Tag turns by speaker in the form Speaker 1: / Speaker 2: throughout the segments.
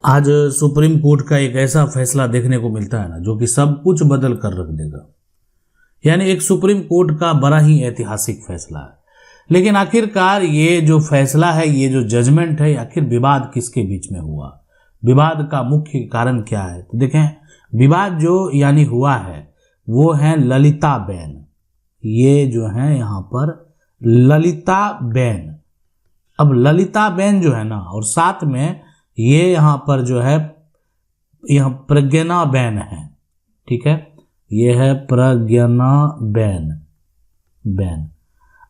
Speaker 1: आज supreme court का एक ऐसा फैसला देखने को मिलता है ना जो कि सब कुछ बदल कर रख देगा। यानी एक सुप्रीम कोर्ट का बड़ा ही ऐतिहासिक फैसला है। लेकिन आखिरकार ये जो फैसला है, ये जो जजमेंट है, आखिर विवाद किसके बीच में हुआ, विवाद का मुख्य कारण क्या है? तो देखें, विवाद जो यानी हुआ है वो है ललिता बेन। ये जो है यहाँ पर ललिता बेन। अब ललिता बेन जो है ना, और साथ में ये यहाँ पर जो है यहाँ प्रज्ञा बेन है, ठीक है, ये है प्रज्ञा बेन।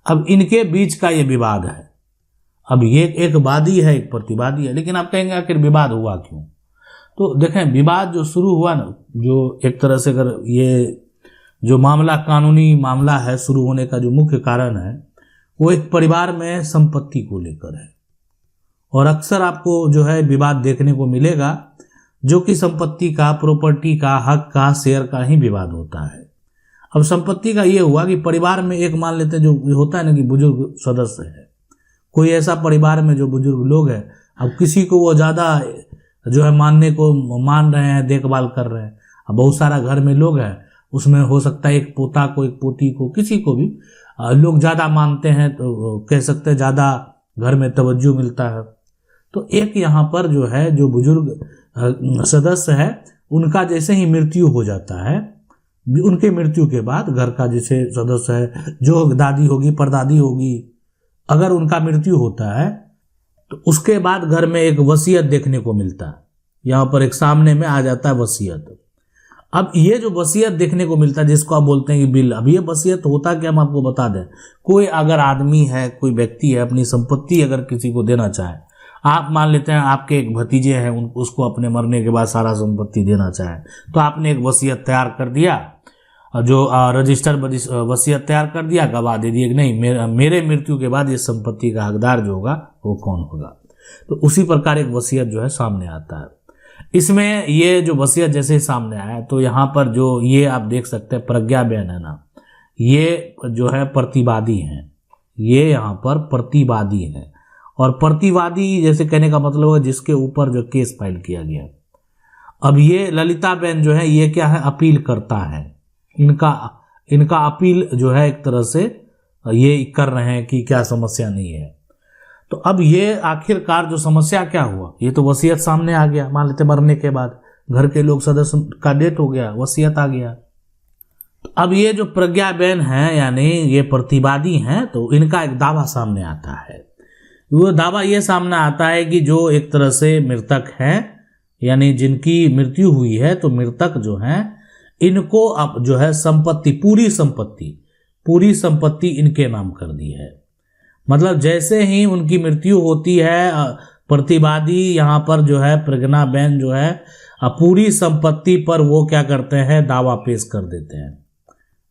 Speaker 1: अब इनके बीच का ये विवाद है। अब ये एक वादी है, एक प्रतिवादी है। लेकिन आप कहेंगे आखिर विवाद हुआ क्यों? तो देखें, विवाद जो शुरू हुआ ना, जो एक तरह से अगर ये जो मामला कानूनी मामला है, शुरू होने का जो मुख्य कारण है वो एक परिवार में संपत्ति को लेकर है। और अक्सर आपको जो है विवाद देखने को मिलेगा जो कि संपत्ति का, प्रॉपर्टी का, हक का, शेयर का ही विवाद होता है। अब संपत्ति का ये हुआ कि परिवार में एक, मान लेते हैं जो होता है ना कि बुजुर्ग सदस्य है, कोई ऐसा परिवार में जो बुजुर्ग लोग हैं, अब किसी को वो ज़्यादा जो है मान रहे हैं, देखभाल कर रहे हैं। अब बहुत सारा घर में लोग हैं, उसमें हो सकता है एक पोता को, एक पोती को, किसी को भी लोग ज़्यादा मानते हैं, तो कह सकते हैं ज़्यादा घर में तवज्जो मिलता है। तो एक यहाँ पर जो है जो बुजुर्ग सदस्य है, उनका जैसे ही मृत्यु हो जाता है, उनके मृत्यु के बाद घर का जैसे सदस्य है, जो दादी होगी, परदादी होगी, अगर उनका मृत्यु होता है तो उसके बाद घर में एक वसीयत देखने को मिलता है। यहाँ पर एक सामने में आ जाता है वसीयत। अब ये जो वसीयत देखने को मिलता है, जिसको आप बोलते हैं कि बिल, अब ये वसीयत होता क्या, हम आपको बता दें। कोई अगर आदमी है, कोई व्यक्ति है, अपनी संपत्ति अगर किसी को देना चाहे, आप मान लेते हैं आपके एक भतीजे हैं, उसको अपने मरने के बाद सारा संपत्ति देना चाहे, तो आपने एक वसीयत तैयार कर दिया, जो रजिस्टर वसीयत तैयार कर दिया, गवाह दे दिए कि नहीं, मेरे मृत्यु के बाद इस संपत्ति का हकदार जो होगा वो कौन होगा। तो उसी प्रकार एक वसीयत जो है सामने आता है। इसमें ये जो वसीयत जैसे ही सामने आया, तो यहाँ पर जो ये आप देख सकते हैं प्रज्ञा बेन है ना, ये जो है प्रतिवादी हैं, ये यहाँ पर प्रतिवादी है। और प्रतिवादी जैसे कहने का मतलब है जिसके ऊपर जो केस फाइल किया गया। अब ये ललिता बेन जो है ये क्या है, अपील करता है। इनका अपील जो है एक तरह से ये कर रहे हैं कि क्या समस्या नहीं है। तो अब ये आखिरकार जो समस्या क्या हुआ, ये तो वसीयत सामने आ गया, मान लेते मरने के बाद घर के लोग सदस्य का डेथ हो गया, वसीयत आ गया। तो अब ये जो प्रज्ञा बेन है, यानी ये प्रतिवादी हैं, तो इनका एक दावा सामने आता है। वो दावा ये सामने आता है कि जो एक तरह से मृतक हैं, यानी जिनकी मृत्यु हुई है, तो मृतक जो हैं इनको अब जो है संपत्ति, पूरी संपत्ति इनके नाम कर दी है। मतलब जैसे ही उनकी मृत्यु होती है, प्रतिवादी यहाँ पर जो है प्रज्ञा बेन जो है पूरी संपत्ति पर वो क्या करते हैं, दावा पेश कर देते हैं।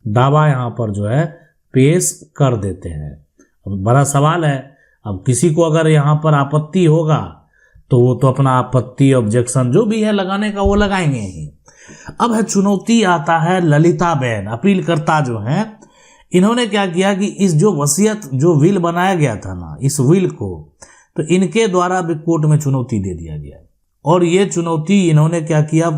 Speaker 1: दावा यहाँ पर जो है पेश कर देते हैं। अब बड़ा सवाल है, अब किसी को अगर यहाँ पर आपत्ति होगा तो वो तो अपना आपत्ति, ऑब्जेक्शन जो भी है लगाने का वो लगाएंगे ही। अब है चुनौती आता है ललिता बेन, अपीलकर्ता जो हैं, इन्होंने क्या किया कि इस जो वसीयत, जो विल बनाया गया था ना, इस विल को तो इनके द्वारा भी कोर्ट में चुनौती दे दिया गया। और ये चुनौती इन्होंने क्या किया,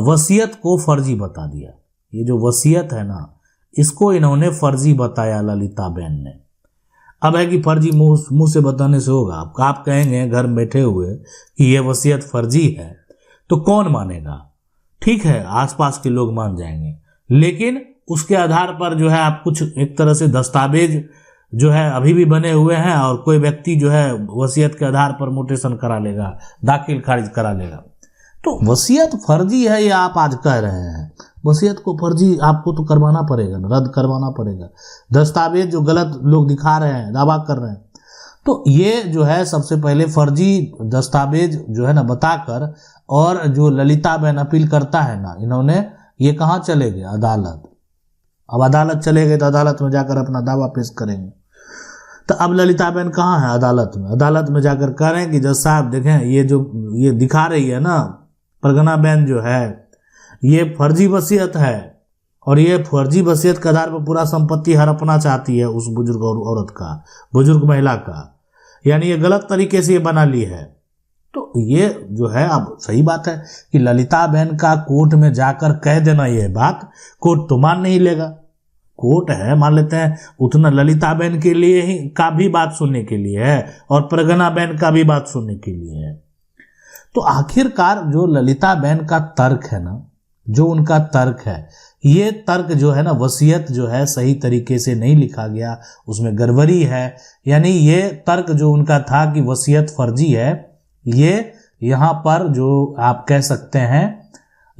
Speaker 1: वसीयत को फर्जी बता दिया। ये जो वसीयत है ना, इसको इन्होंने फर्जी बताया ललिता बेन ने। अब है कि फर्जी मुंह से बताने से होगा। आप कहेंगे घर में बैठे हुए कि ये वसीयत फर्जी है तो कौन मानेगा? ठीक है, आसपास के लोग मान जाएंगे, लेकिन उसके आधार पर जो है आप कुछ एक तरह से दस्तावेज जो है अभी भी बने हुए हैं, और कोई व्यक्ति जो है वसीयत के आधार पर मोटेशन करा लेगा, दाखिल खारिज करा लेगा। तो वसीयत फर्जी है ये आप आज कह रहे हैं, वसीयत को फर्जी आपको तो करवाना पड़ेगा, रद्द करवाना पड़ेगा। दस्तावेज जो गलत लोग दिखा रहे हैं, दावा कर रहे हैं, तो ये जो है सबसे पहले फर्जी दस्तावेज जो है ना बताकर, और जो ललिता बेन अपील करता है ना, इन्होंने ये कहाँ चले गए, अदालत। अब अदालत चले गए तो अदालत में जाकर अपना दावा पेश करेंगे। तो अब ललिता बेन कहाँ है, अदालत में जाकर कह रहे हैं कि जज साहब देखें, ये दिखा रही है ना प्रज्ञा बेन जो है, ये फर्जी वसीयत है, और ये फर्जी वसीयत के आधार पर पूरा संपत्ति हड़पना चाहती है उस बुजुर्ग औरत का, बुजुर्ग महिला का। यानी ये गलत तरीके से ये बना ली है। तो ये जो है, अब सही बात है कि ललिता बहन का कोर्ट में जाकर कह देना ये बात, कोर्ट तो मान नहीं लेगा। कोर्ट है, मान लेते हैं, उतना ललिता बहन के लिए ही का भी बात सुनने के लिए है और परगना बहन का भी बात सुनने के लिए है। तो आखिरकार जो ललिता बहन का तर्क है ना, जो उनका तर्क है, ये तर्क जो है ना, वसीयत जो है सही तरीके से नहीं लिखा गया, उसमें गड़बड़ी है। यानी ये तर्क जो उनका था कि वसीयत फर्जी है, ये यहाँ पर जो आप कह सकते हैं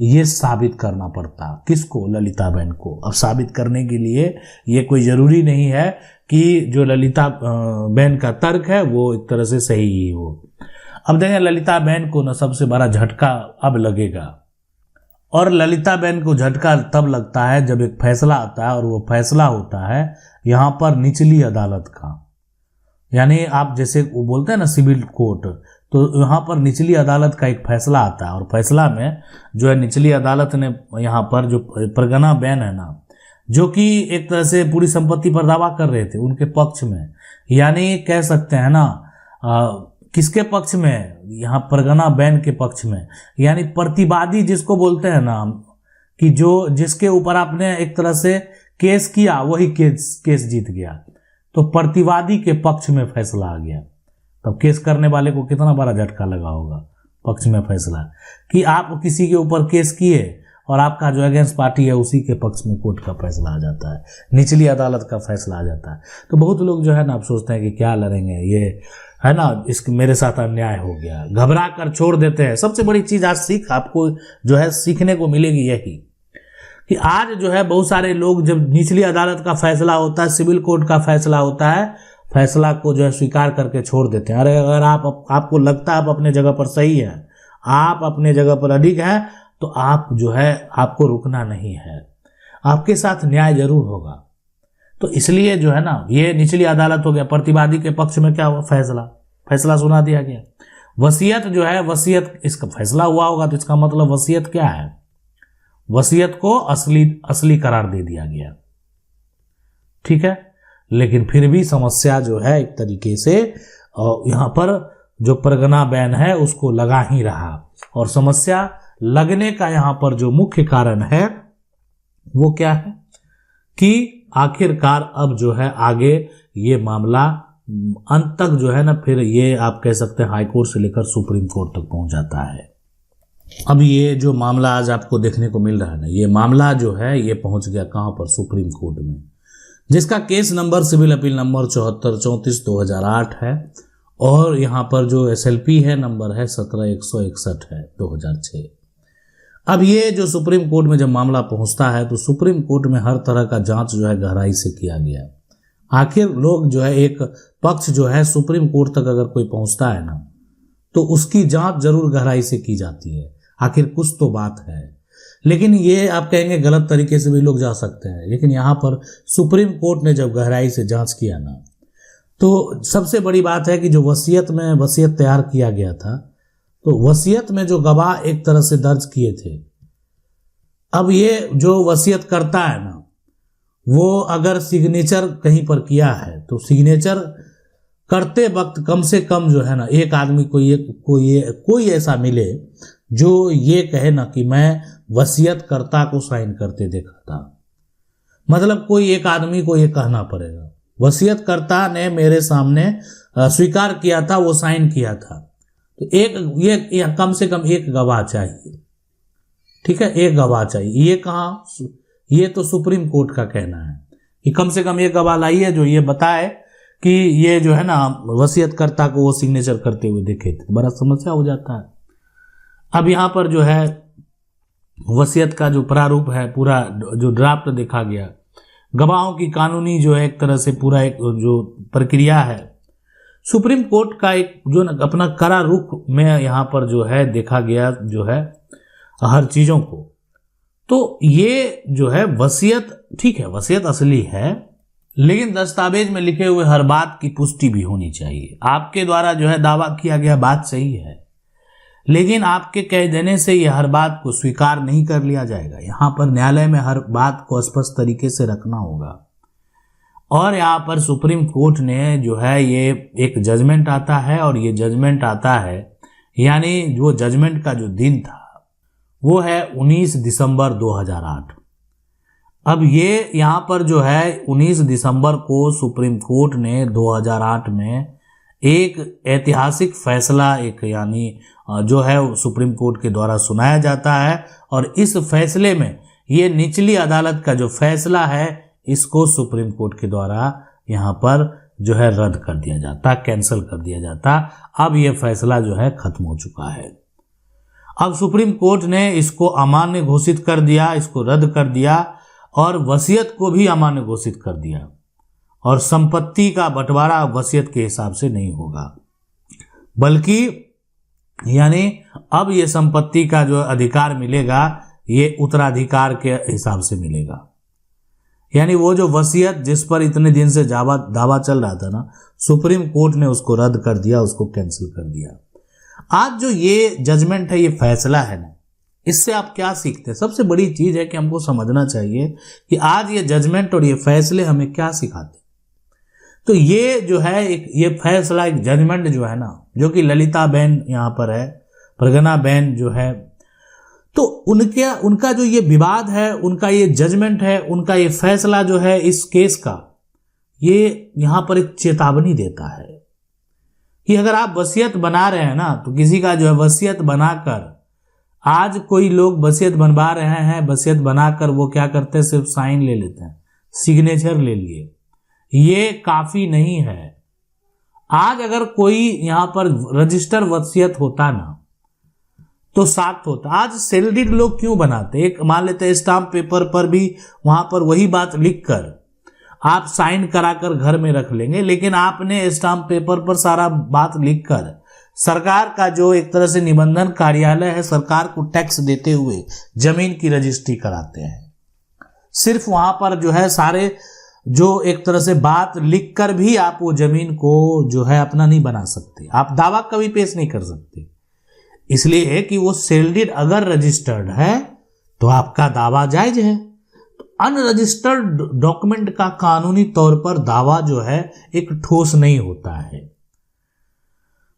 Speaker 1: ये साबित करना पड़ता। किसको? ललिता बहन को। अब साबित करने के लिए ये कोई ज़रूरी नहीं है कि जो ललिता बहन का तर्क है वो एक तरह से सही ही हो। अब देखें, ललिता बहन को ना सबसे बड़ा झटका अब लगेगा, और ललिता बहन को झटका तब लगता है जब एक फैसला आता है, और वो फैसला होता है यहाँ पर निचली अदालत का। यानी आप जैसे वो बोलते हैं ना सिविल कोर्ट, तो यहाँ पर निचली अदालत का एक फैसला आता है, और फैसला में जो है निचली अदालत ने यहाँ पर जो परगना बहन है ना, जो कि एक तरह से पूरी संपत्ति पर दावा कर रहे थे, उनके पक्ष में, यानी कह सकते हैं ना किसके पक्ष में? यहाँ परगना बहन के पक्ष में। यानी प्रतिवादी जिसको बोलते हैं ना, कि जो जिसके ऊपर आपने एक तरह से केस किया वही केस जीत गया, तो प्रतिवादी के पक्ष में फैसला आ गया। तब केस करने वाले को कितना बड़ा झटका लगा होगा, पक्ष में फैसला, कि आप किसी के ऊपर केस किए और आपका जो अगेंस्ट पार्टी है उसी के पक्ष में कोर्ट का फैसला आ जाता है, निचली अदालत का फैसला आ जाता है। तो बहुत लोग जो है ना आप सोचते हैं कि क्या लड़ेंगे, ये है ना, इसके मेरे साथ अन्याय हो गया, घबरा कर छोड़ देते हैं। सबसे बड़ी चीज़ आज सीख आपको जो है सीखने को मिलेगी यही, कि आज जो है बहुत सारे लोग जब निचली अदालत का फैसला होता है, सिविल कोर्ट का फैसला होता है, फैसला को जो है स्वीकार करके छोड़ देते हैं। अरे अगर आपको लगता है आप अपने जगह पर सही है, आप अपने जगह पर अडिग हैं, तो आप जो है आपको रुकना नहीं है, आपके साथ न्याय जरूर होगा। तो इसलिए जो है ना, ये निचली अदालत हो गया, प्रतिवादी के पक्ष में क्या हुआ? फैसला सुना दिया गया। वसीयत जो है, वसीयत इसका फैसला हुआ होगा, तो इसका मतलब वसीयत क्या है? वसीयत को असली करार दे दिया गया, ठीक है। लेकिन फिर भी समस्या जो है एक तरीके से यहाँ पर जो परगना बहन है उसको लगा ही रहा, और समस्या लगने का यहाँ पर जो मुख्य कारण है वो क्या है कि आखिरकार अब जो है आगे ये मामला अंत तक जो है ना, फिर ये आप कह सकते हैं हाई कोर्ट से लेकर सुप्रीम कोर्ट तक पहुंच जाता है। अब ये जो मामला आज आपको देखने को मिल रहा है ना, ये मामला जो है ये पहुंच गया कहां पर? सुप्रीम कोर्ट में, जिसका case number civil appeal number 7434/2008 है, और यहाँ पर जो SLP है नंबर है 17161 है 2006। अब ये जो सुप्रीम कोर्ट में जब मामला पहुंचता है तो सुप्रीम कोर्ट में हर तरह का जांच जो है गहराई से किया गया। आखिर लोग जो है, एक पक्ष जो है सुप्रीम कोर्ट तक अगर कोई पहुंचता है ना, तो उसकी जांच जरूर गहराई से की जाती है, आखिर कुछ तो बात है। लेकिन ये आप कहेंगे गलत तरीके से भी लोग जा सकते हैं, लेकिन यहाँ पर सुप्रीम कोर्ट ने जब गहराई से जांच किया ना, तो सबसे बड़ी बात है कि जो वसीयत तैयार किया गया था, तो वसीयत में जो गवाह एक तरह से दर्ज किए थे, अब ये जो वसीयत करता है ना, वो अगर सिग्नेचर कहीं पर किया है, तो सिग्नेचर करते वक्त कम से कम जो है ना, एक आदमी कोई ऐसा मिले जो ये कहे ना कि मैं वसीयतकर्ता को साइन करते देखा था। मतलब कोई एक आदमी को ये कहना पड़ेगा, वसीयतकर्ता ने मेरे सामने स्वीकार किया था, वो साइन किया था। तो ये कम से कम एक गवाह चाहिए, ठीक है, एक गवाह चाहिए। ये कहाँ? ये तो सुप्रीम कोर्ट का कहना है कि कम से कम एक गवाह लाइए जो ये बताए कि ये जो है ना वसीयतकर्ता को वो सिग्नेचर करते हुए देखे थे। बड़ा समस्या हो जाता है। अब यहाँ पर जो है वसीयत का जो प्रारूप है, पूरा जो ड्राफ्ट देखा गया, गवाहों की कानूनी जो है एक तरह से पूरा एक जो प्रक्रिया है, सुप्रीम कोर्ट का एक जो अपना कड़ा रुख में यहाँ पर जो है देखा गया जो है हर चीज़ों को। तो ये जो है वसीयत, ठीक है, वसीयत असली है, लेकिन दस्तावेज में लिखे हुए हर बात की पुष्टि भी होनी चाहिए। आपके द्वारा जो है दावा किया गया बात सही है, लेकिन आपके कह देने से यह हर बात को स्वीकार नहीं कर लिया जाएगा। यहाँ पर न्यायालय में हर बात को स्पष्ट तरीके से रखना होगा। और यहाँ पर सुप्रीम कोर्ट ने जो है ये एक जजमेंट आता है, और ये जजमेंट आता है यानी जो जजमेंट का जो दिन था वो है 19 दिसंबर 2008। अब ये यहाँ पर जो है 19 दिसंबर को सुप्रीम कोर्ट ने 2008 में एक ऐतिहासिक फैसला यानी जो है सुप्रीम कोर्ट के द्वारा सुनाया जाता है, और इस फैसले में ये निचली अदालत का जो फैसला है इसको सुप्रीम कोर्ट के द्वारा यहाँ पर जो है रद्द कर दिया जाता, कैंसिल कर दिया जाता। अब ये फैसला जो है खत्म हो चुका है। अब सुप्रीम कोर्ट ने इसको अमान्य घोषित कर दिया, इसको रद्द कर दिया, और वसीयत को भी अमान्य घोषित कर दिया, और संपत्ति का बंटवारा वसीयत के हिसाब से नहीं होगा, बल्कि यानी अब ये संपत्ति का जो अधिकार मिलेगा ये उत्तराधिकार के हिसाब से मिलेगा। यानी वो जो वसीयत जिस पर इतने दिन से दावा चल रहा था ना, सुप्रीम कोर्ट ने उसको रद्द कर दिया, उसको कैंसिल कर दिया। आज जो ये जजमेंट है, ये फैसला है ना, इससे आप क्या सीखते हैं? सबसे बड़ी चीज है कि हमको समझना चाहिए कि आज ये जजमेंट और ये फैसले हमें क्या सिखाते हैं। तो ये जो है ये फैसला, एक जजमेंट जो है ना, जो कि ललिता बहन यहाँ पर है, प्रगना बहन जो है, तो उनका जो ये विवाद है, उनका ये जजमेंट है, उनका ये फैसला जो है इस केस का, ये यहाँ पर एक चेतावनी देता है कि अगर आप वसीयत बना रहे हैं ना, तो किसी का जो है वसीयत बनाकर, आज कोई लोग वसीयत बनवा रहे हैं, वसीयत बनाकर वो क्या करते हैं, सिर्फ साइन ले लेते हैं, सिग्नेचर ले लिए, ये काफी नहीं है। आज अगर कोई यहाँ पर रजिस्टर वसीयत होता ना तो साख्त होता। आज सेल्डिड लोग क्यों बनाते? एक मान लेते हैं स्टाम्प पेपर पर भी वहां पर वही बात लिखकर आप साइन कराकर घर में रख लेंगे, लेकिन आपने स्टाम्प पेपर पर सारा बात लिखकर सरकार का जो एक तरह से निबंधन कार्यालय है, सरकार को टैक्स देते हुए जमीन की रजिस्ट्री कराते हैं। सिर्फ वहां पर जो है सारे जो एक तरह से बात लिखकर भी आप वो जमीन को जो है अपना नहीं बना सकते, आप दावा कभी पेश नहीं कर सकते, इसलिए है कि वो सेल्डिड अगर रजिस्टर्ड है तो आपका दावा जायज है। तो अनरजिस्टर्ड डॉक्यूमेंट का कानूनी तौर पर दावा जो है एक ठोस नहीं होता है।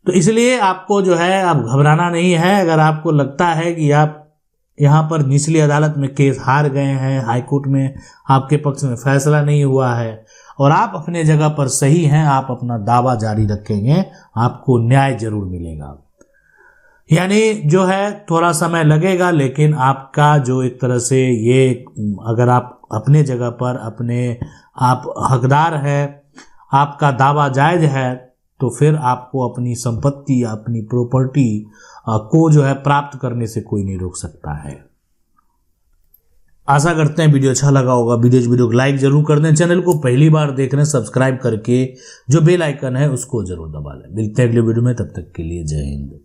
Speaker 1: तो इसलिए आपको जो है अब घबराना नहीं है। अगर आपको लगता है कि आप यहाँ पर निचली अदालत में केस हार गए हैं, हाईकोर्ट में आपके पक्ष में फैसला नहीं हुआ है और आप अपने जगह पर सही हैं, आप अपना दावा जारी रखेंगे, आपको न्याय जरूर मिलेगा। यानी जो है थोड़ा समय लगेगा, लेकिन आपका जो एक तरह से ये, अगर आप अपने जगह पर आप हकदार है, आपका दावा जायज है, तो फिर आपको अपनी संपत्ति, अपनी प्रॉपर्टी को जो है प्राप्त करने से कोई नहीं रोक सकता है। आशा करते हैं वीडियो अच्छा लगा होगा। वीडियो को लाइक जरूर कर दें। चैनल को पहली बार देख रहे हैं, सब्सक्राइब करके जो बेल आइकन है उसको जरूर दबा लें। मिलते हैं अगले वीडियो में, तब तक के लिए जय हिंद।